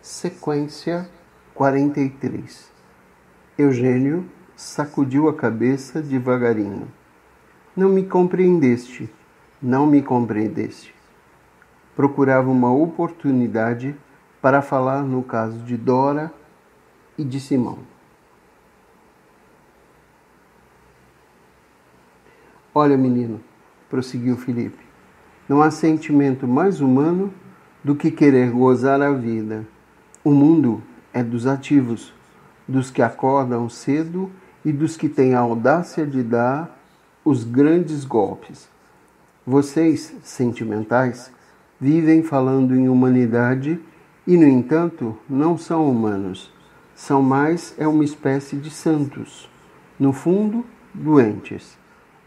Sequência 43. Eugênio sacudiu a cabeça devagarinho. Não me compreendeste. Procurava uma oportunidade para falar no caso de Dora e de Simão. Olha, menino, prosseguiu Felipe, não há sentimento mais humano do que querer gozar a vida. O mundo é dos ativos, dos que acordam cedo e dos que têm a audácia de dar os grandes golpes. Vocês, sentimentais, vivem falando em humanidade e, no entanto, não são humanos. São mais uma espécie de santos. No fundo, doentes.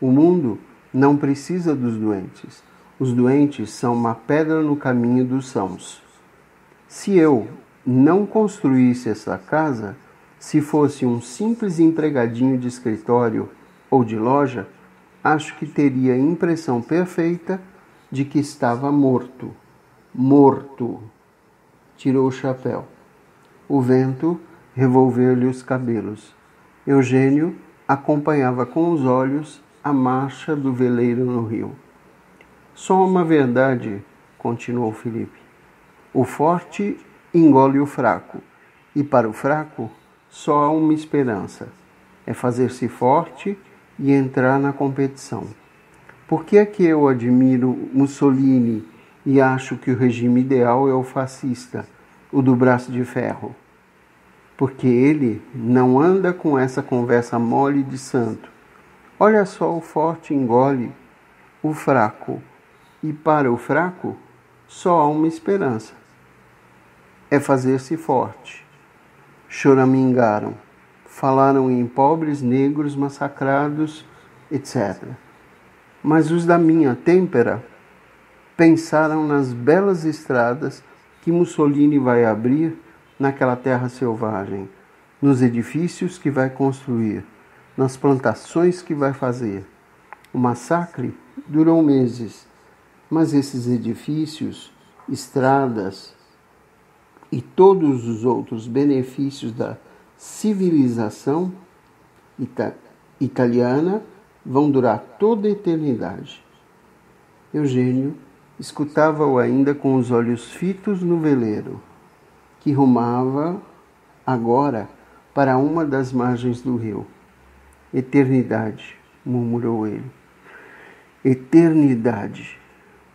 O mundo não precisa dos doentes. Os doentes são uma pedra no caminho dos sãos. Se eu não construísse essa casa, se fosse um simples empregadinho de escritório ou de loja, acho que teria a impressão perfeita de que estava morto. Morto. Tirou o chapéu. O vento revolveu-lhe os cabelos. Eugênio acompanhava com os olhos a marcha do veleiro no rio. Só uma verdade, continuou Felipe. O forte engole o fraco, e para o fraco só há uma esperança, é fazer-se forte e entrar na competição. Por que é que eu admiro Mussolini e acho que o regime ideal é o fascista, o do braço de ferro? Porque ele não anda com essa conversa mole de santo. Olha só, o forte engole o fraco, e para o fraco só há uma esperança. É fazer-se forte. Choramingaram, falaram em pobres negros massacrados, etc. Mas os da minha têmpera pensaram nas belas estradas que Mussolini vai abrir naquela terra selvagem, nos edifícios que vai construir, nas plantações que vai fazer. O massacre durou meses, mas esses edifícios, estradas e todos os outros benefícios da civilização italiana vão durar toda a eternidade. Eugênio escutava-o ainda com os olhos fitos no veleiro, que rumava agora para uma das margens do rio. Eternidade, murmurou ele. Eternidade.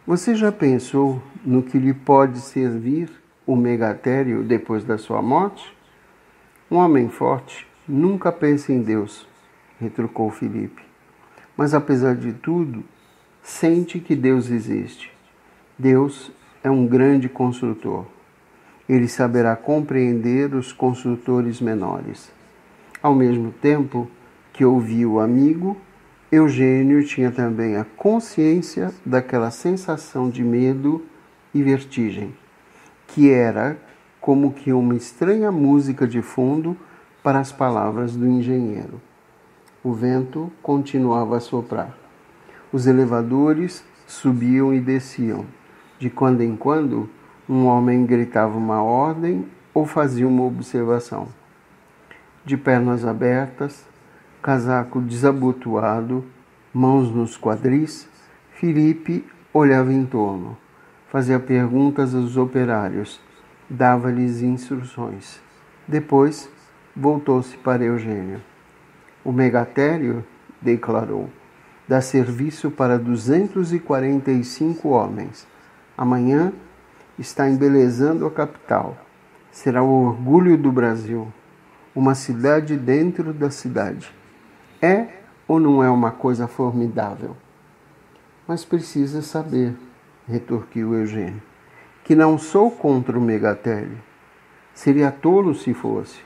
Você já pensou no que lhe pode servir o megatério depois da sua morte? Um homem forte nunca pensa em Deus, retrucou Felipe. Mas, apesar de tudo, sente que Deus existe. Deus é um grande construtor. Ele saberá compreender os construtores menores. Ao mesmo tempo que ouvia o amigo, Eugênio tinha também a consciência daquela sensação de medo e vertigem, que era como que uma estranha música de fundo para as palavras do engenheiro. O vento continuava a soprar. Os elevadores subiam e desciam. De quando em quando, um homem gritava uma ordem ou fazia uma observação. De pernas abertas, casaco desabotoado, mãos nos quadris, Felipe olhava em torno, fazia perguntas aos operários, dava-lhes instruções. Depois, voltou-se para Eugênio. O megatério, declarou, dá serviço para 245 homens. Amanhã está embelezando a capital. Será o orgulho do Brasil. Uma cidade dentro da cidade. É ou não é uma coisa formidável? Mas precisa saber, retorquiu Eugênio, que não sou contra o megatério. Seria tolo se fosse.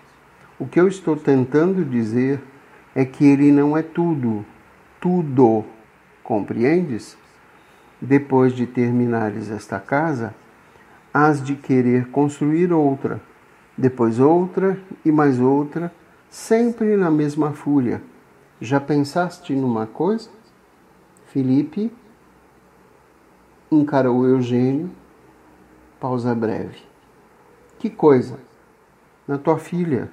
O que eu estou tentando dizer é que ele não é tudo. Compreendes? Depois de terminares esta casa, hás de querer construir outra, depois outra e mais outra, sempre na mesma fúria. Já pensaste numa coisa? Felipe encarou Eugênio, pausa breve. Que coisa? Na tua filha,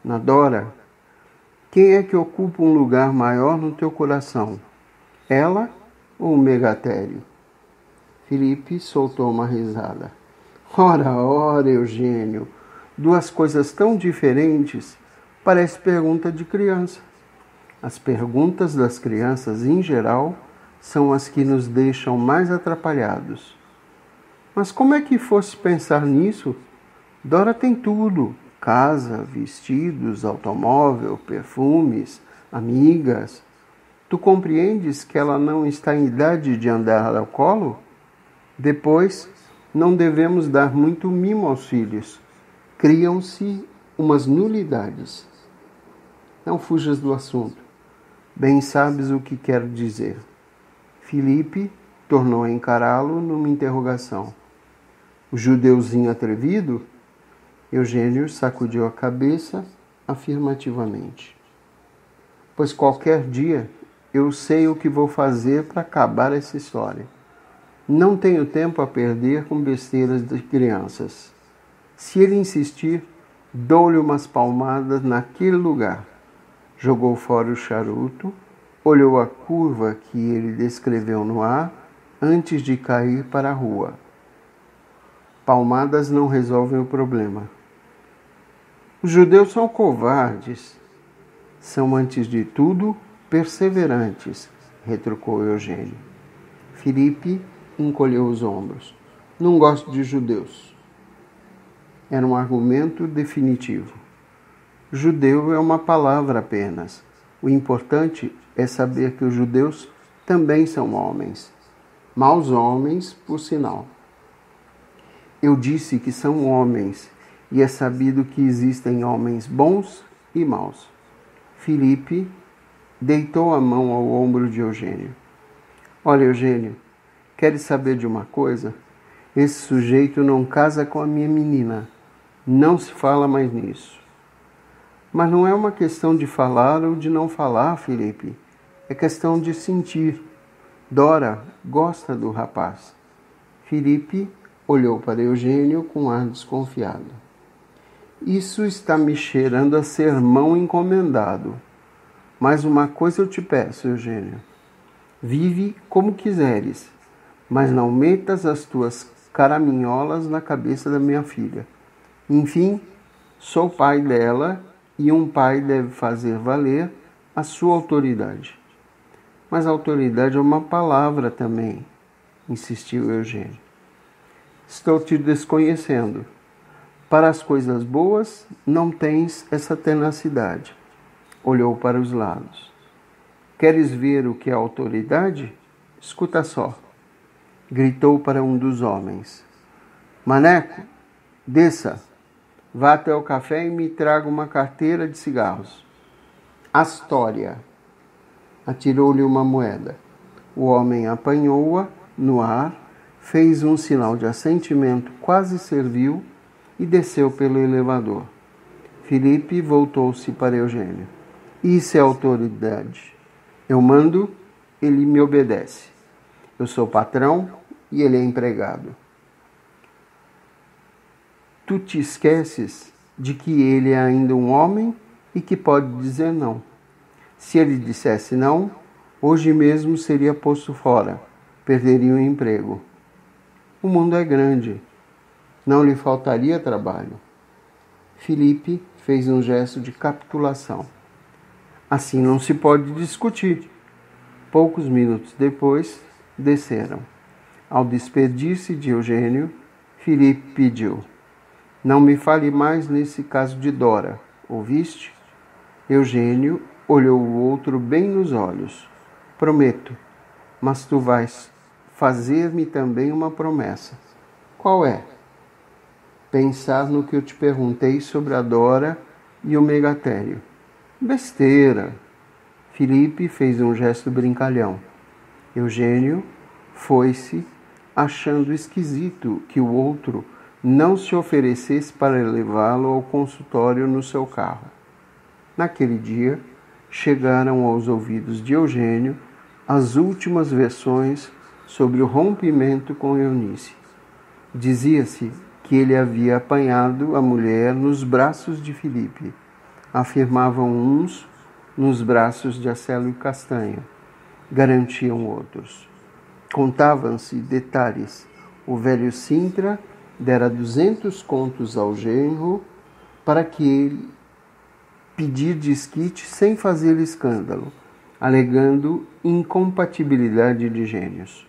na Dora. Quem é que ocupa um lugar maior no teu coração? Ela ou o megatério? Filipe soltou uma risada. Ora, ora, Eugênio, duas coisas tão diferentes, parece pergunta de criança. As perguntas das crianças, em geral, são as que nos deixam mais atrapalhados. Mas como é que fosse pensar nisso? Dora tem tudo: casa, vestidos, automóvel, perfumes, amigas. Tu compreendes que ela não está em idade de andar ao colo? Depois, não devemos dar muito mimo aos filhos. Criam-se umas nulidades. Não fujas do assunto. Bem sabes o que quero dizer. Filipe tornou a encará-lo numa interrogação. O judeuzinho atrevido? Eugênio sacudiu a cabeça afirmativamente. Pois qualquer dia eu sei o que vou fazer para acabar essa história. Não tenho tempo a perder com besteiras de crianças. Se ele insistir, dou-lhe umas palmadas naquele lugar. Jogou fora o charuto, olhou a curva que ele descreveu no ar antes de cair para a rua. Palmadas não resolvem o problema. Os judeus são covardes. São, antes de tudo, perseverantes, retrucou Eugênio. Filipe encolheu os ombros. Não gosto de judeus. Era um argumento definitivo. Judeu é uma palavra apenas. O importante é saber que os judeus também são homens. Maus homens, por sinal. Eu disse que são homens, e é sabido que existem homens bons e maus. Filipe deitou a mão ao ombro de Eugênio. Olha, Eugênio, queres saber de uma coisa? Esse sujeito não casa com a minha menina. Não se fala mais nisso. Mas não é uma questão de falar ou de não falar, Filipe. É questão de sentir. Dora gosta do rapaz. Filipe olhou para Eugênio com ar desconfiado. Isso está me cheirando a sermão encomendado. Mas uma coisa eu te peço, Eugênio. Vive como quiseres, mas não metas as tuas caraminholas na cabeça da minha filha. Enfim, sou pai dela e um pai deve fazer valer a sua autoridade. Mas autoridade é uma palavra também, insistiu Eugênio. Estou te desconhecendo. Para as coisas boas, não tens essa tenacidade. Olhou para os lados. Queres ver o que é autoridade? Escuta só. Gritou para um dos homens. Maneco, desça. Vá até o café e me traga uma carteira de cigarros. Astória. Atirou-lhe uma moeda. O homem apanhou-a no ar, fez um sinal de assentimento quase servil e desceu pelo elevador. Filipe voltou-se para Eugênio. Isso é autoridade. Eu mando, ele me obedece. Eu sou patrão e ele é empregado. Tu te esqueces de que ele é ainda um homem e que pode dizer não. Se ele dissesse não, hoje mesmo seria posto fora, perderia o emprego. O mundo é grande, não lhe faltaria trabalho. Filipe fez um gesto de capitulação. Assim não se pode discutir. Poucos minutos depois, desceram. Ao despedir-se de Eugênio, Filipe pediu: não me fale mais nesse caso de Dora, ouviste? Eugênio olhou o outro bem nos olhos. Prometo, mas tu vais fazer-me também uma promessa. Qual é? Pensar no que eu te perguntei sobre a Dora e o megatério. Besteira. Filipe fez um gesto brincalhão. Eugênio foi-se, achando esquisito que o outro não se oferecesse para levá-lo ao consultório no seu carro. Naquele dia, chegaram aos ouvidos de Eugênio as últimas versões sobre o rompimento com Eunice. Dizia-se que ele havia apanhado a mulher nos braços de Filipe. Afirmavam uns nos braços de Acelo e Castanho. Garantiam outros. Contavam-se detalhes. O velho Sintra dera 200 contos ao genro para que ele pedir desquite sem fazer escândalo, alegando incompatibilidade de gênios.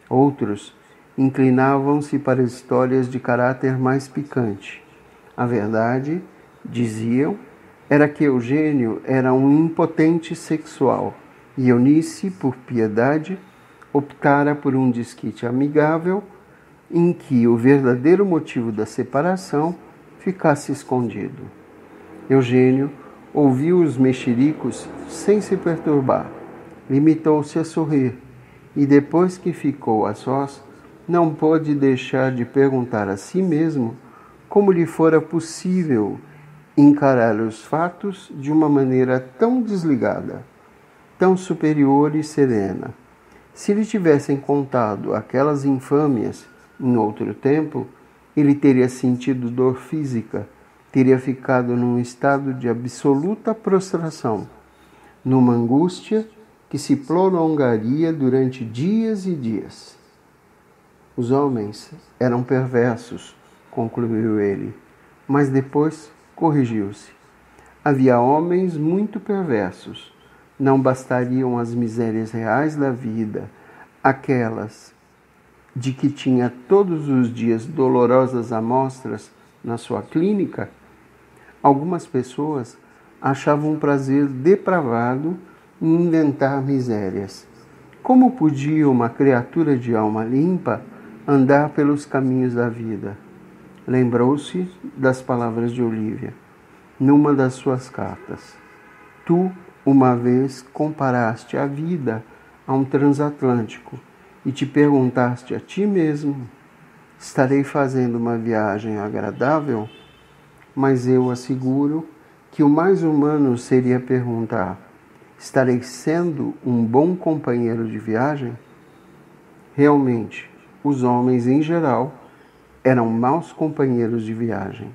Outros inclinavam-se para histórias de caráter mais picante. A verdade, diziam, era que Eugênio era um impotente sexual e Eunice, por piedade, optara por um desquite amigável em que o verdadeiro motivo da separação ficasse escondido. Eugênio ouviu os mexericos sem se perturbar, limitou-se a sorrir e, depois que ficou a sós, não pôde deixar de perguntar a si mesmo como lhe fora possível encarar os fatos de uma maneira tão desligada, tão superior e serena. Se lhe tivessem contado aquelas infâmias em outro tempo, ele teria sentido dor física, teria ficado num estado de absoluta prostração, numa angústia que se prolongaria durante dias e dias. Os homens eram perversos, concluiu ele, mas depois corrigiu-se. Havia homens muito perversos. Não bastariam as misérias reais da vida, aquelas de que tinha todos os dias dolorosas amostras na sua clínica? Algumas pessoas achavam um prazer depravado em inventar misérias. Como podia uma criatura de alma limpa andar pelos caminhos da vida? Lembrou-se das palavras de Olívia, numa das suas cartas. Tu, uma vez, comparaste a vida a um transatlântico e te perguntaste a ti mesmo: estarei fazendo uma viagem agradável? Mas eu asseguro que o mais humano seria perguntar: estarei sendo um bom companheiro de viagem? Realmente, os homens em geral eram maus companheiros de viagem.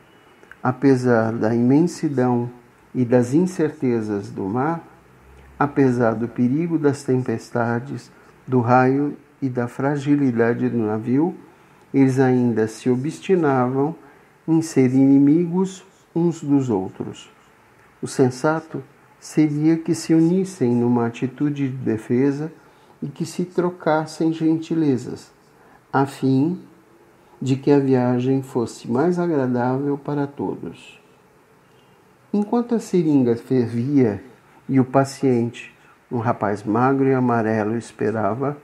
Apesar da imensidão e das incertezas do mar, apesar do perigo das tempestades, do raio e da fragilidade do navio, eles ainda se obstinavam em ser inimigos uns dos outros. O sensato seria que se unissem numa atitude de defesa e que se trocassem gentilezas, a fim de que a viagem fosse mais agradável para todos. Enquanto a seringa fervia e o paciente, um rapaz magro e amarelo, esperava,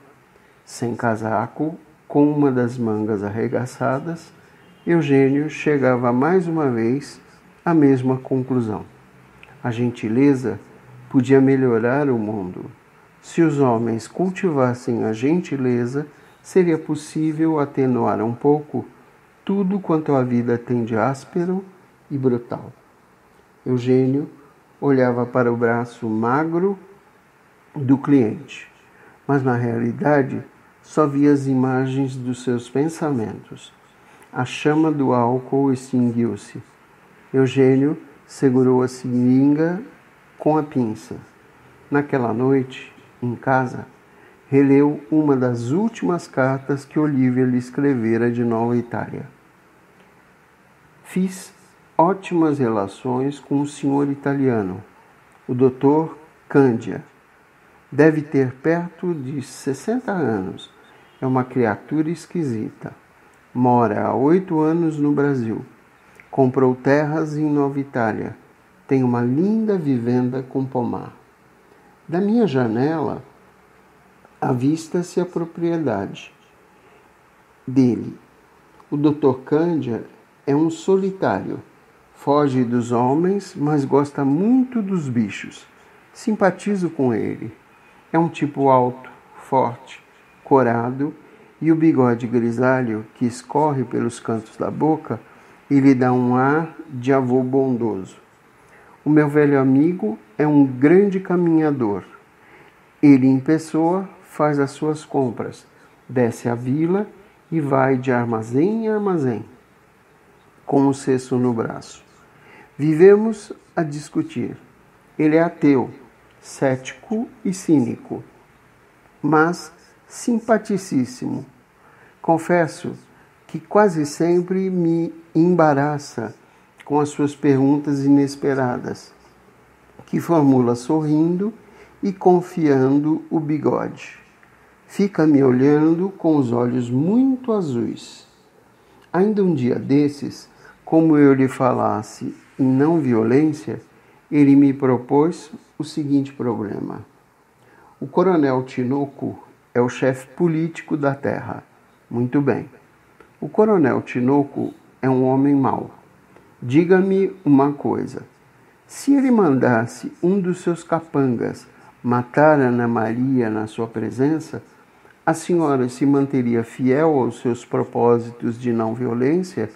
sem casaco, com uma das mangas arregaçadas, Eugênio chegava mais uma vez à mesma conclusão. A gentileza podia melhorar o mundo. Se os homens cultivassem a gentileza, seria possível atenuar um pouco tudo quanto a vida tem de áspero e brutal. Eugênio olhava para o braço magro do cliente, mas na realidade só via as imagens dos seus pensamentos. A chama do álcool extinguiu-se. Eugênio segurou a seringa com a pinça. Naquela noite, em casa, releu uma das últimas cartas que Olívia lhe escrevera de Nova Itália. Fiz ótimas relações com o senhor italiano, o Dr. Cândia. Deve ter perto de 60 anos. É uma criatura esquisita. Mora há 8 anos no Brasil. Comprou terras em Nova Itália. Tem uma linda vivenda com pomar. Da minha janela, avista-se a propriedade dele. O Dr. Cândia é um solitário. Foge dos homens, mas gosta muito dos bichos. Simpatizo com ele. É um tipo alto, forte, corado, e o bigode grisalho que escorre pelos cantos da boca e lhe dá um ar de avô bondoso. O meu velho amigo é um grande caminhador. Ele, em pessoa, faz as suas compras, desce a vila e vai de armazém em armazém. com o cesto no braço. Vivemos a discutir. Ele é ateu, cético e cínico, mas simpaticíssimo. Confesso que quase sempre me embaraça com as suas perguntas inesperadas, que formula sorrindo e confiando o bigode. Fica me olhando com os olhos muito azuis. Ainda um dia desses, como eu lhe falasse em não violência, ele me propôs o seguinte problema. O coronel Tinoco é o chefe político da Terra. Muito bem. O coronel Tinoco é um homem mau. Diga-me uma coisa. Se ele mandasse um dos seus capangas matar Ana Maria na sua presença, a senhora se manteria fiel aos seus propósitos de não violência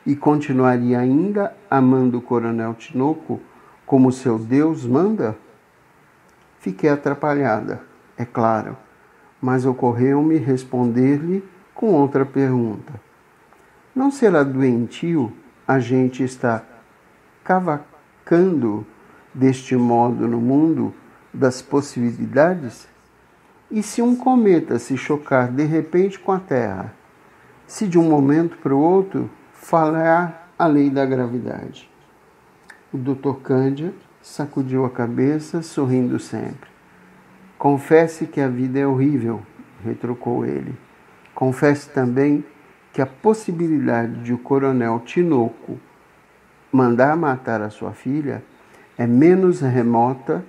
e continuaria ainda amando o coronel Tinoco como seu Deus manda? Fiquei atrapalhada, é claro, mas ocorreu-me responder-lhe com outra pergunta. Não será doentio a gente estar cavacando deste modo no mundo das possibilidades? E se um cometa se chocar de repente com a Terra? Se de um momento para o outro falhar a lei da gravidade? O Dr. Cândia sacudiu a cabeça, sorrindo sempre. Confesse que a vida é horrível, retrucou ele. Confesse também que a possibilidade de o coronel Tinoco mandar matar a sua filha é menos remota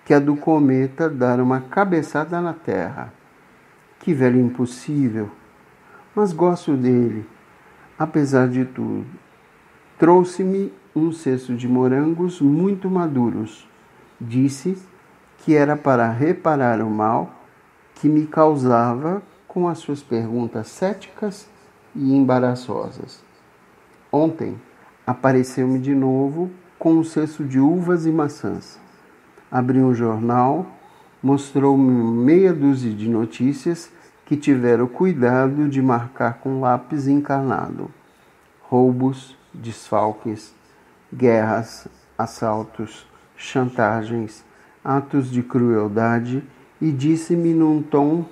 que a do cometa dar uma cabeçada na Terra. Que velho impossível! Mas gosto dele, apesar de tudo. Trouxe-me um cesto de morangos muito maduros. Disse que era para reparar o mal que me causava com as suas perguntas céticas e embaraçosas. Ontem apareceu-me de novo com um cesto de uvas e maçãs. Abri um jornal, mostrou-me meia dúzia de notícias que tiveram cuidado de marcar com lápis encarnado. Roubos, desfalques, guerras, assaltos, chantagens, atos de crueldade, e disse-me num tom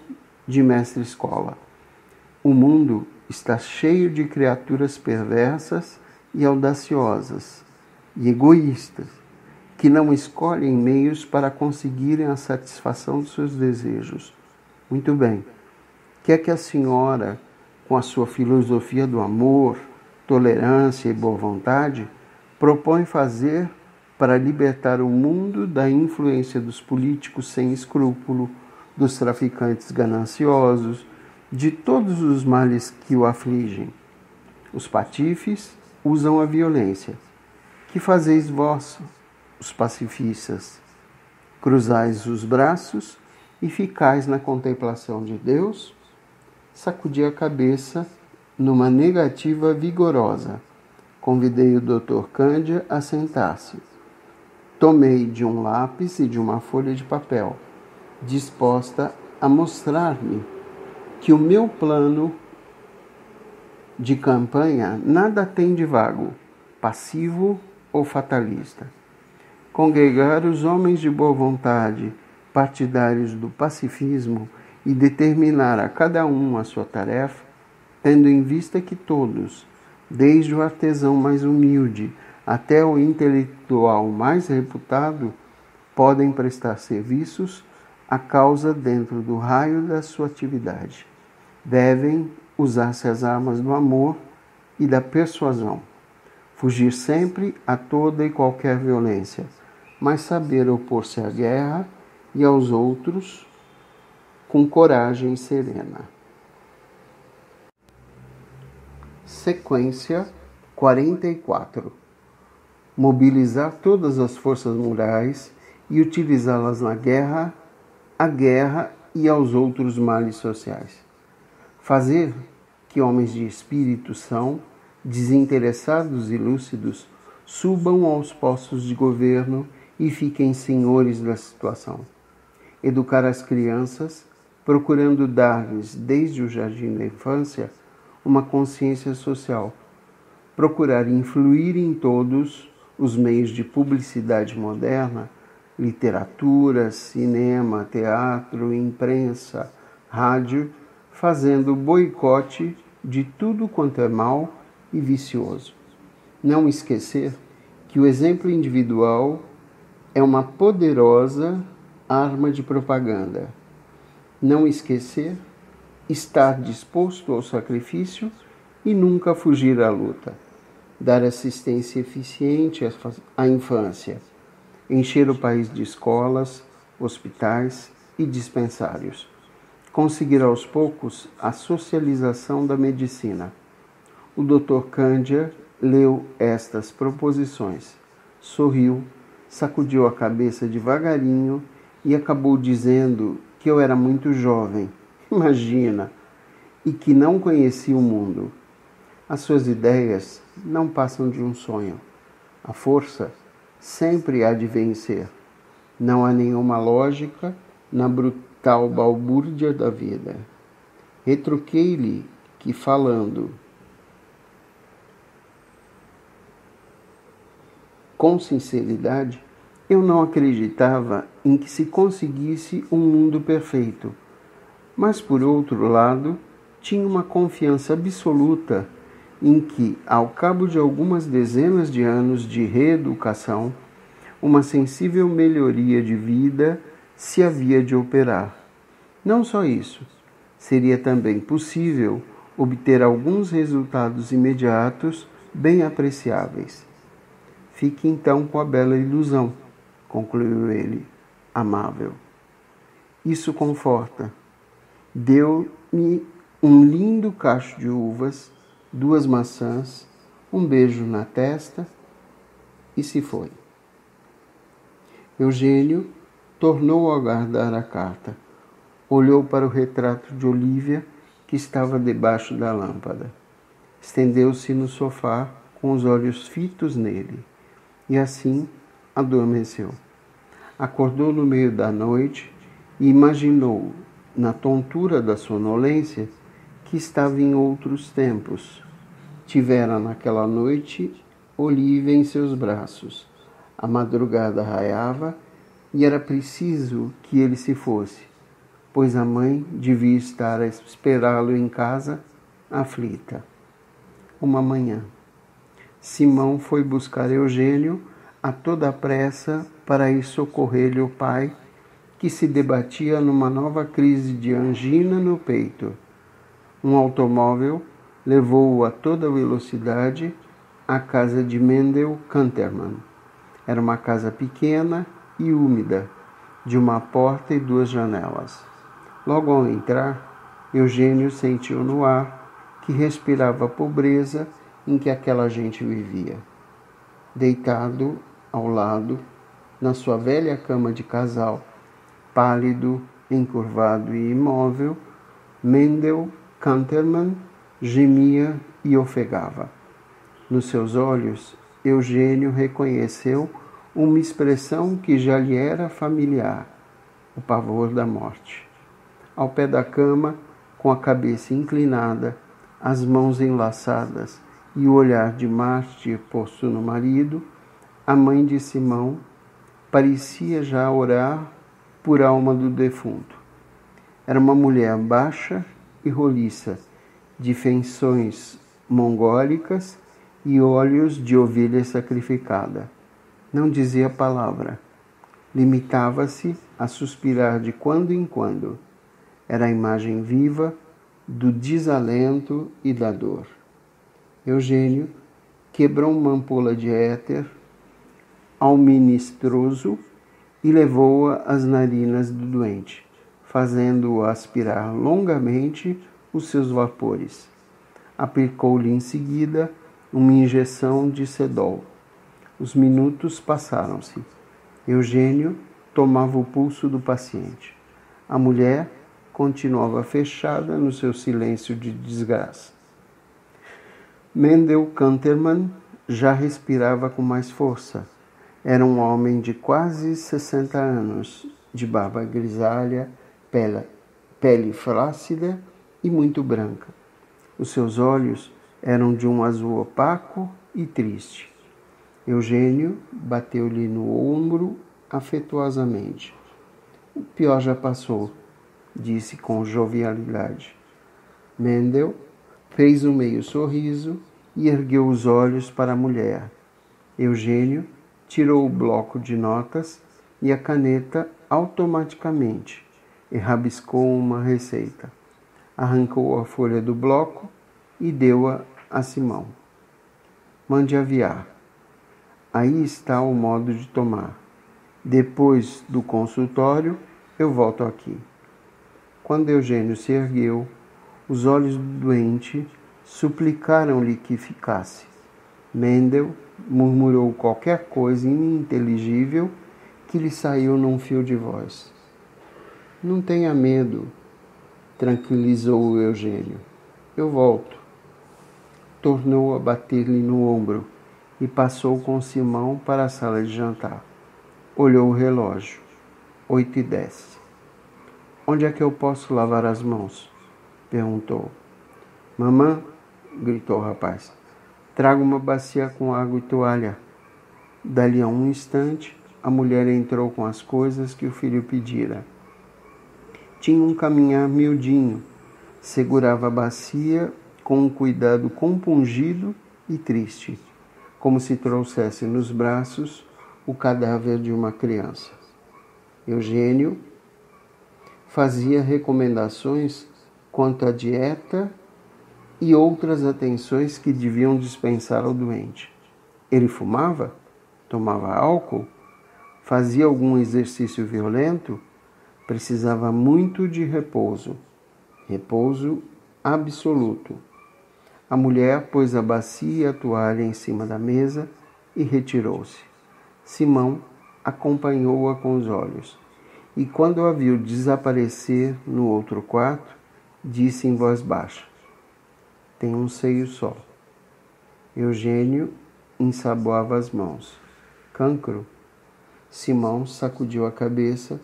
de mestre-escola: o mundo está cheio de criaturas perversas e audaciosas e egoístas, que não escolhem meios para conseguirem a satisfação dos seus desejos. Muito bem. O que é que a senhora, com a sua filosofia do amor, tolerância e boa vontade, propõe fazer para libertar o mundo da influência dos políticos sem escrúpulo, dos traficantes gananciosos, de todos os males que o afligem? Os patifes usam a violência. Que fazeis vós, os pacifistas? Cruzais os braços e ficais na contemplação de Deus? Sacudi a cabeça numa negativa vigorosa. Convidei o Dr. Cândia a sentar-se. Tomei de um lápis e de uma folha de papel, disposta a mostrar-lhe que o meu plano de campanha nada tem de vago, passivo ou fatalista. Congregar os homens de boa vontade, partidários do pacifismo, e determinar a cada um a sua tarefa, tendo em vista que todos, desde o artesão mais humilde até o intelectual mais reputado, podem prestar serviços à causa dentro do raio da sua atividade. Devem usar-se as armas do amor e da persuasão, fugir sempre a toda e qualquer violência, mas saber opor-se à guerra e aos outros com coragem serena. Sequência 44. Mobilizar todas as forças morais e utilizá-las na guerra, à guerra e aos outros males sociais. Fazer que homens de espírito são, desinteressados e lúcidos, subam aos postos de governo e fiquem senhores da situação. Educar as crianças, procurando dar-lhes, desde o jardim da infância, uma consciência social, procurar influir em todos os meios de publicidade moderna, literatura, cinema, teatro, imprensa, rádio, fazendo boicote de tudo quanto é mal e vicioso. Não esquecer que o exemplo individual é uma poderosa arma de propaganda. Não esquecer, estar disposto ao sacrifício e nunca fugir à luta. Dar assistência eficiente à infância. Encher o país de escolas, hospitais e dispensários. Conseguir aos poucos a socialização da medicina. O Dr. Candia leu estas proposições, sorriu, sacudiu a cabeça devagarinho e acabou dizendo que eu era muito jovem, imagina, e que não conhecia o mundo. As suas ideias não passam de um sonho. A força sempre há de vencer. Não há nenhuma lógica na brutal balbúrdia da vida. Retruquei-lhe que, falando com sinceridade, eu não acreditava em que se conseguisse um mundo perfeito, mas, por outro lado, tinha uma confiança absoluta em que, ao cabo de algumas dezenas de anos de reeducação, uma sensível melhoria de vida se havia de operar. Não só isso, seria também possível obter alguns resultados imediatos bem apreciáveis. Fique então com a bela ilusão, concluiu ele, amável. Isso conforta. Deu-me um lindo cacho de uvas, 2 maçãs, um beijo na testa e se foi. Eugênio tornou a guardar a carta. Olhou para o retrato de Olívia, que estava debaixo da lâmpada. Estendeu-se no sofá com os olhos fitos nele. E assim adormeceu. Acordou no meio da noite e imaginou, na tontura da sonolência, que estava em outros tempos. Tivera naquela noite Olívia em seus braços. A madrugada raiava e era preciso que ele se fosse, pois a mãe devia estar a esperá-lo em casa, aflita. Uma manhã, Simão foi buscar Eugênio a toda pressa para ir socorrer-lhe o pai, que se debatia numa nova crise de angina no peito. Um automóvel levou-o a toda velocidade à casa de Mendel Kanterman. Era uma casa pequena e úmida, de uma porta e 2 janelas. Logo ao entrar, Eugênio sentiu no ar que respirava a pobreza em que aquela gente vivia. Deitado ao lado, na sua velha cama de casal, pálido, encurvado e imóvel, Mendel Kanterman gemia e ofegava. Nos seus olhos, Eugênio reconheceu uma expressão que já lhe era familiar, o pavor da morte. Ao pé da cama, com a cabeça inclinada, as mãos enlaçadas e o olhar de mártir posto no marido, a mãe de Simão parecia já orar por alma do defunto. Era uma mulher baixa e roliça, de feições mongólicas e olhos de ovelha sacrificada. Não dizia palavra. Limitava-se a suspirar de quando em quando. Era a imagem viva do desalento e da dor. Eugênio quebrou uma ampola de éter alministroso e levou-a às narinas do doente, fazendo-o aspirar longamente os seus vapores. Aplicou-lhe em seguida uma injeção de sedol. Os minutos passaram-se. Eugênio tomava o pulso do paciente. A mulher continuava fechada no seu silêncio de desgraça. Mendel Kanterman já respirava com mais força. Era um homem de quase 60 anos, de barba grisalha, pele flácida e muito branca. Os seus olhos Eram de um azul opaco e triste. Eugênio bateu-lhe no ombro afetuosamente. O pior já passou, disse com jovialidade. Mendel fez um meio sorriso e ergueu os olhos para a mulher. Eugênio tirou o bloco de notas e a caneta automaticamente e rabiscou uma receita. Arrancou a folha do bloco e deu-a a Simão. Mande aviar. Aí está o modo de tomar. Depois do consultório, eu volto aqui. Quando Eugênio se ergueu, os olhos do doente suplicaram-lhe que ficasse. Mendel murmurou qualquer coisa ininteligível que lhe saiu num fio de voz. Não tenha medo, tranquilizou Eugênio. Eu volto. Tornou a bater-lhe no ombro e passou com Simão para a sala de jantar. Olhou o relógio. 8h10. Onde é que eu posso lavar as mãos? Perguntou. Mamã, gritou o rapaz, traga uma bacia com água e toalha. Dali a um instante, a mulher entrou com as coisas que o filho pedira. Tinha um caminhar miudinho, segurava a bacia com um cuidado compungido e triste, como se trouxesse nos braços o cadáver de uma criança. Eugênio fazia recomendações quanto à dieta e outras atenções que deviam dispensar ao doente. Ele fumava? Tomava álcool? Fazia algum exercício violento? Precisava muito de repouso. Repouso absoluto. A mulher pôs a bacia e a toalha em cima da mesa e retirou-se. Simão acompanhou-a com os olhos. E quando a viu desaparecer no outro quarto, disse em voz baixa, tem um seio só. Eugênio ensaboava as mãos. Cancro? Simão sacudiu a cabeça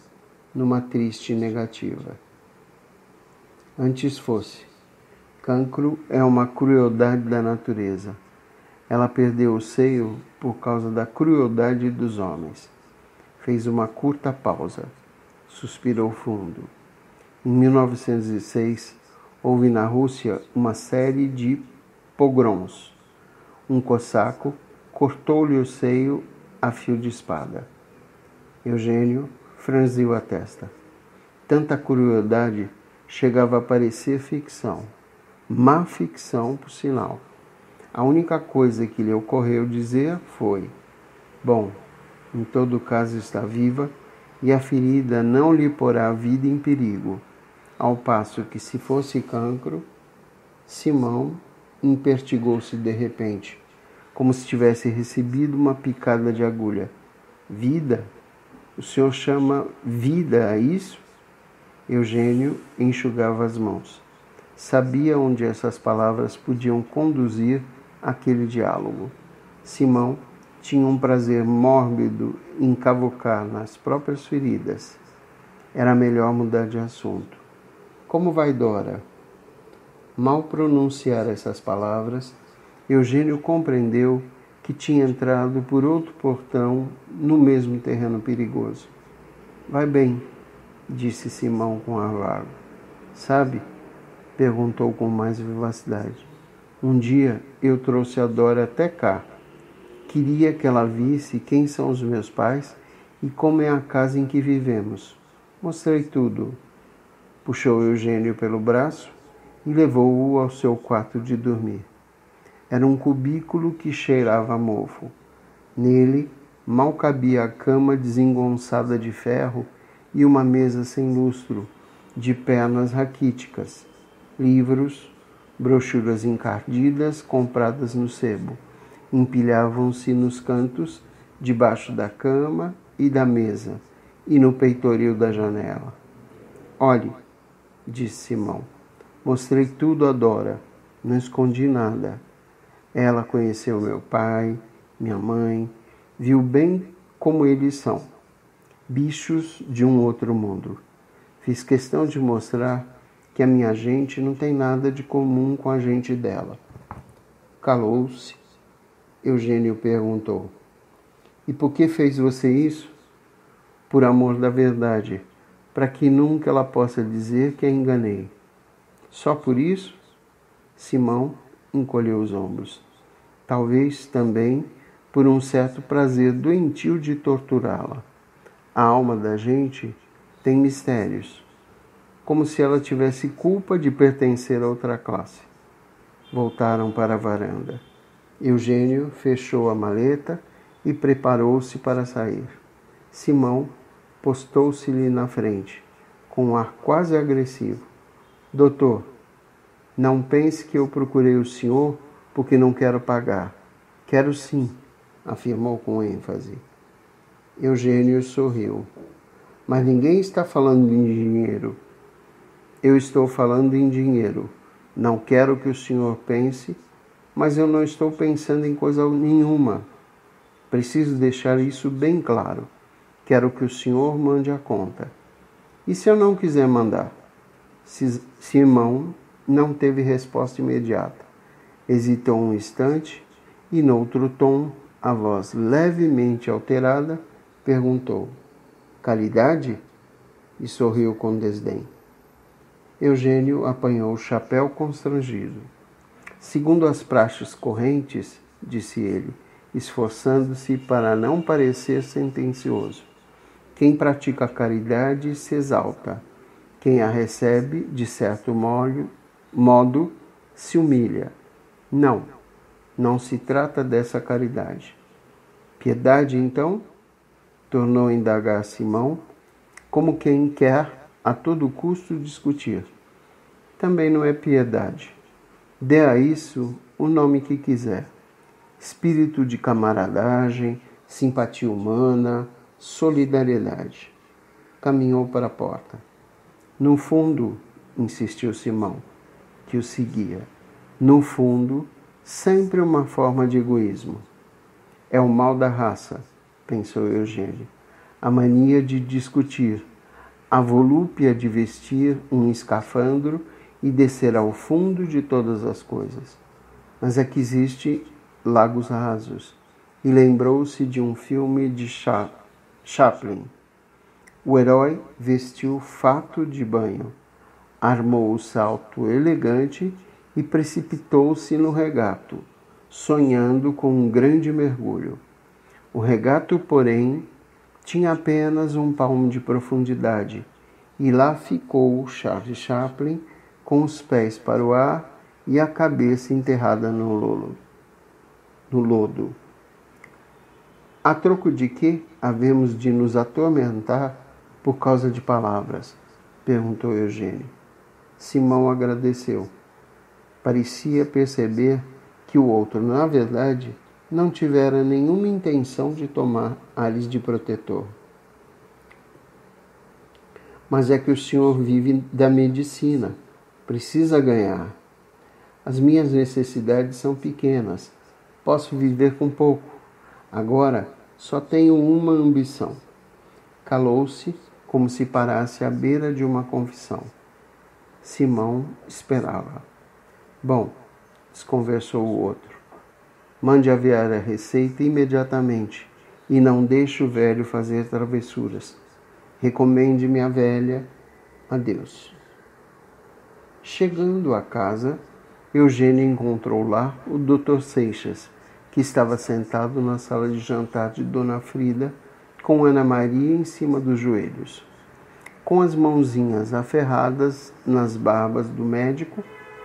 numa triste negativa. Antes fosse. Cancro é uma crueldade da natureza. Ela perdeu o seio por causa da crueldade dos homens. Fez uma curta pausa. Suspirou fundo. Em 1906, houve na Rússia uma série de pogroms. Um cossaco cortou-lhe o seio a fio de espada. Eugênio franziu a testa. Tanta crueldade chegava a parecer ficção. Má ficção, por sinal. A única coisa que lhe ocorreu dizer foi: bom, em todo caso está viva e a ferida não lhe porá a vida em perigo. Ao passo que, se fosse cancro, Simão impertigou-se de repente, como se tivesse recebido uma picada de agulha. Vida? O senhor chama vida a isso? Eugênio enxugava as mãos. Sabia onde essas palavras podiam conduzir aquele diálogo. Simão tinha um prazer mórbido em cavocar nas próprias feridas. Era melhor mudar de assunto. Como vai Dora? Mal pronunciar essas palavras, Eugênio compreendeu que tinha entrado por outro portão no mesmo terreno perigoso. Vai bem, disse Simão com ar vago. Sabe? Perguntou com mais vivacidade. Um dia eu trouxe a Dora até cá. Queria que ela visse quem são os meus pais e como é a casa em que vivemos. Mostrei tudo. Puxou Eugênio pelo braço e levou-o ao seu quarto de dormir. Era um cubículo que cheirava a mofo. Nele mal cabia a cama desengonçada de ferro e uma mesa sem lustro, de pernas raquíticas, livros, brochuras encardidas compradas no sebo. Empilhavam-se nos cantos, debaixo da cama e da mesa, e no peitoril da janela. Olhe, disse Simão, mostrei tudo a Dora, não escondi nada. Ela conheceu meu pai, minha mãe, viu bem como eles são, bichos de um outro mundo. Fiz questão de mostrar que a minha gente não tem nada de comum com a gente dela. Calou-se. Eugênio perguntou: E por que fez você isso? Por amor da verdade, para que nunca ela possa dizer que a enganei. Só por isso? Simão encolheu os ombros. Talvez também por um certo prazer doentio de torturá-la. A alma da gente tem mistérios, como se ela tivesse culpa de pertencer a outra classe. Voltaram para a varanda. Eugênio fechou a maleta e preparou-se para sair. Simão postou-se-lhe na frente, com um ar quase agressivo. Doutor, não pense que eu procurei o senhor porque não quero pagar. Quero sim, afirmou com ênfase. Eugênio sorriu. Mas ninguém está falando em dinheiro. Eu estou falando em dinheiro. Não quero que o senhor pense, mas eu não estou pensando em coisa nenhuma. Preciso deixar isso bem claro. Quero que o senhor mande a conta. E se eu não quiser mandar? Simão não teve resposta imediata. Hesitou um instante e, noutro tom, a voz levemente alterada, perguntou: Caridade? E sorriu com desdém. Eugênio apanhou o chapéu constrangido. Segundo as praxes correntes, disse ele, esforçando-se para não parecer sentencioso, quem pratica a caridade se exalta. Quem a recebe, de certo modo, se humilha. Não se trata dessa caridade. Piedade, então? Tornou a indagar Simão, como quem quer a todo custo discutir. Também não é piedade. Dê a isso o nome que quiser. Espírito de camaradagem, simpatia humana, solidariedade. Caminhou para a porta. No fundo, insistiu Simão, que o seguia, no fundo, sempre uma forma de egoísmo. É o mal da raça, pensou Eugênio. A mania de discutir, a volúpia de vestir um escafandro e descer ao fundo de todas as coisas. Mas é que existe lagos rasos. E lembrou-se de um filme de Chaplin. O herói vestiu fato de banho, armou o salto elegante e precipitou-se no regato, sonhando com um grande mergulho. O regato, porém, tinha apenas um palmo de profundidade, e lá ficou Charles Chaplin com os pés para o ar e a cabeça enterrada no lodo. A troco de que havemos de nos atormentar por causa de palavras? Perguntou Eugênio. Simão agradeceu. Parecia perceber que o outro, na verdade, não tivera nenhuma intenção de tomar ares de protetor. Mas é que o senhor vive da medicina. Precisa ganhar. As minhas necessidades são pequenas. Posso viver com pouco. Agora só tenho uma ambição. Calou-se, como se parasse à beira de uma confissão. Simão esperava. Bom, desconversou o outro. Mande aviar a receita imediatamente e não deixe o velho fazer travessuras. Recomende-me a velha a Deus. Chegando à casa, Eugênio encontrou lá o Dr. Seixas, que estava sentado na sala de jantar de Dona Frida, com Ana Maria em cima dos joelhos. Com as mãozinhas aferradas nas barbas do médico,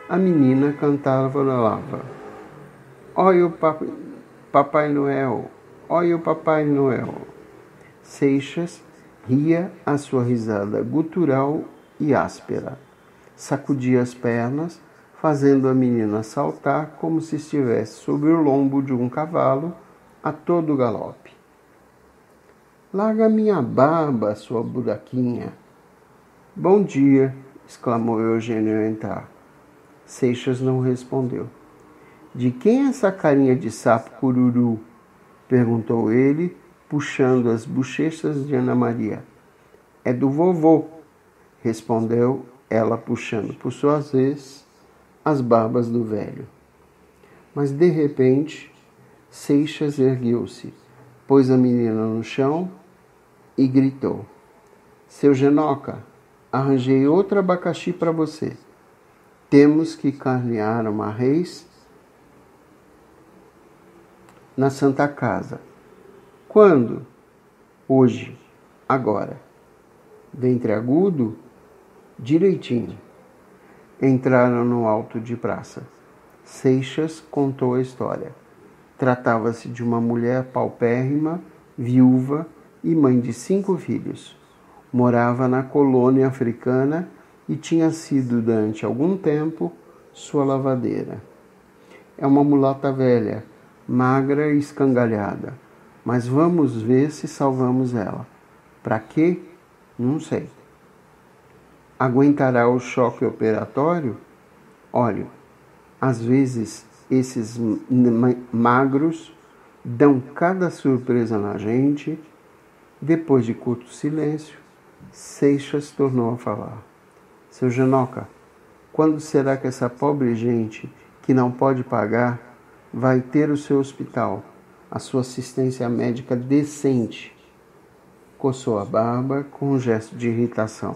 a menina cantarolava. Olha o Papai Noel, olha o Papai Noel. Seixas ria a sua risada gutural e áspera. Sacudia as pernas, fazendo a menina saltar como se estivesse sobre o lombo de um cavalo a todo galope. Larga minha barba, sua buraquinha. Bom dia, exclamou Eugênio ao entrar. Seixas não respondeu. De quem é essa carinha de sapo cururu? Perguntou ele, puxando as bochechas de Ana Maria. É do vovô, respondeu ela, puxando, por sua vez, as barbas do velho. Mas de repente, Seixas ergueu-se, pôs a menina no chão e gritou: Seu Genoca, arranjei outro abacaxi para você. Temos que carnear uma res na Santa Casa. Quando? Hoje. Agora. Ventre agudo? Direitinho. Entraram no alto de praça. Seixas contou a história. Tratava-se de uma mulher paupérrima, viúva e mãe de 5 filhos. Morava na colônia africana e tinha sido, durante algum tempo, sua lavadeira. É uma mulata velha, magra e escangalhada, mas vamos ver se salvamos ela. Para quê? Não sei. Aguentará o choque operatório? Olha, às vezes esses magros dão cada surpresa na gente. Depois de curto silêncio, Seixas tornou a falar. Seu Genoca, quando será que essa pobre gente que não pode pagar vai ter o seu hospital, a sua assistência médica decente? Coçou a barba com um gesto de irritação.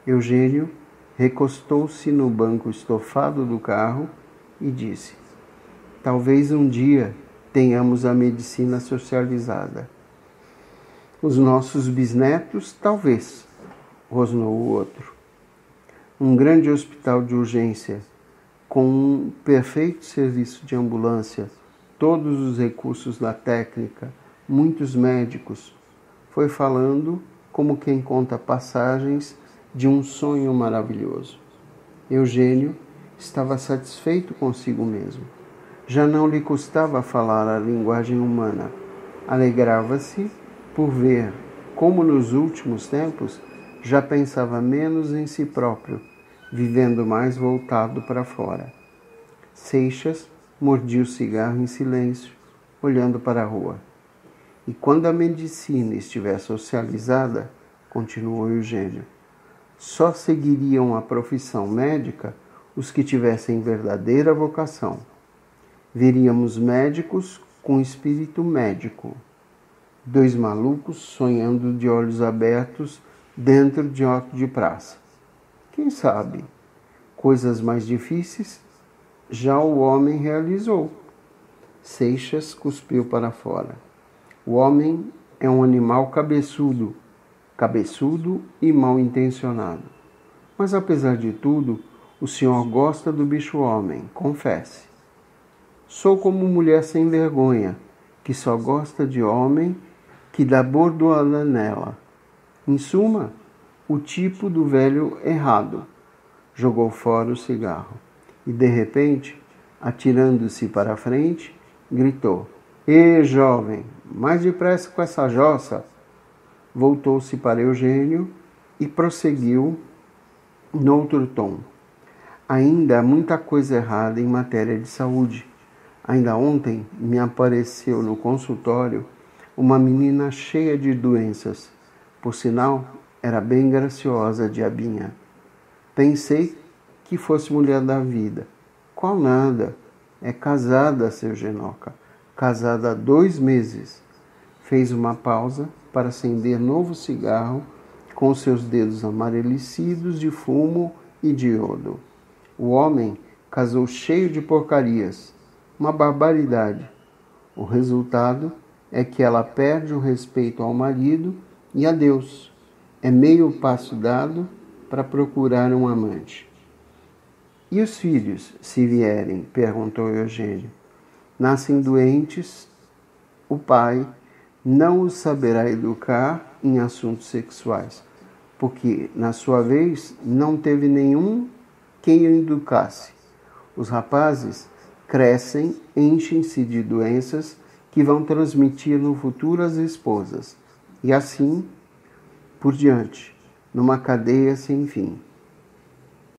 Eugênio recostou-se no banco estofado do carro e disse: Talvez um dia tenhamos a medicina socializada. Os nossos bisnetos, talvez, rosnou o outro. Um grande hospital de urgência, com um perfeito serviço de ambulância, todos os recursos da técnica, muitos médicos. Foi falando como quem conta passagens de um sonho maravilhoso. Eugênio estava satisfeito consigo mesmo. Já não lhe custava falar a linguagem humana. Alegrava-se por ver como nos últimos tempos já pensava menos em si próprio, vivendo mais voltado para fora. Seixas mordia o cigarro em silêncio, olhando para a rua. E quando a medicina estiver socializada, continuou Eugênio, só seguiriam a profissão médica os que tivessem verdadeira vocação. Veríamos médicos com espírito médico. 2 malucos sonhando de olhos abertos dentro de auto de praça. Quem sabe? Coisas mais difíceis já o homem realizou. Seixas cuspiu para fora. O homem é um animal cabeçudo e mal intencionado. Mas apesar de tudo, o senhor gosta do bicho-homem, confesse. Sou como mulher sem vergonha, que só gosta de homem que dá bordoada nela. Em suma, o tipo do velho errado. Jogou fora o cigarro e, de repente, atirando-se para a frente, gritou: Ê, jovem, mais depressa com essa jossa! Voltou-se para Eugênio e prosseguiu noutro tom. Ainda há muita coisa errada em matéria de saúde. Ainda ontem me apareceu no consultório uma menina cheia de doenças. Por sinal, era bem graciosa, diabinha. Pensei que fosse mulher da vida. Qual nada? É casada, seu Genoca. Casada há 2 meses. Fez uma pausa para acender novo cigarro com seus dedos amarelecidos de fumo e de iodo. O homem casou cheio de porcarias. Uma barbaridade. O resultado é que ela perde o respeito ao marido e a Deus. É meio passo dado para procurar um amante. E os filhos, se vierem? Perguntou Eugênio. Nascem doentes, o pai não os saberá educar em assuntos sexuais, porque, na sua vez, não teve nenhum quem o educasse. Os rapazes crescem, enchem-se de doenças que vão transmitir no futuro às esposas, e assim por diante, numa cadeia sem fim.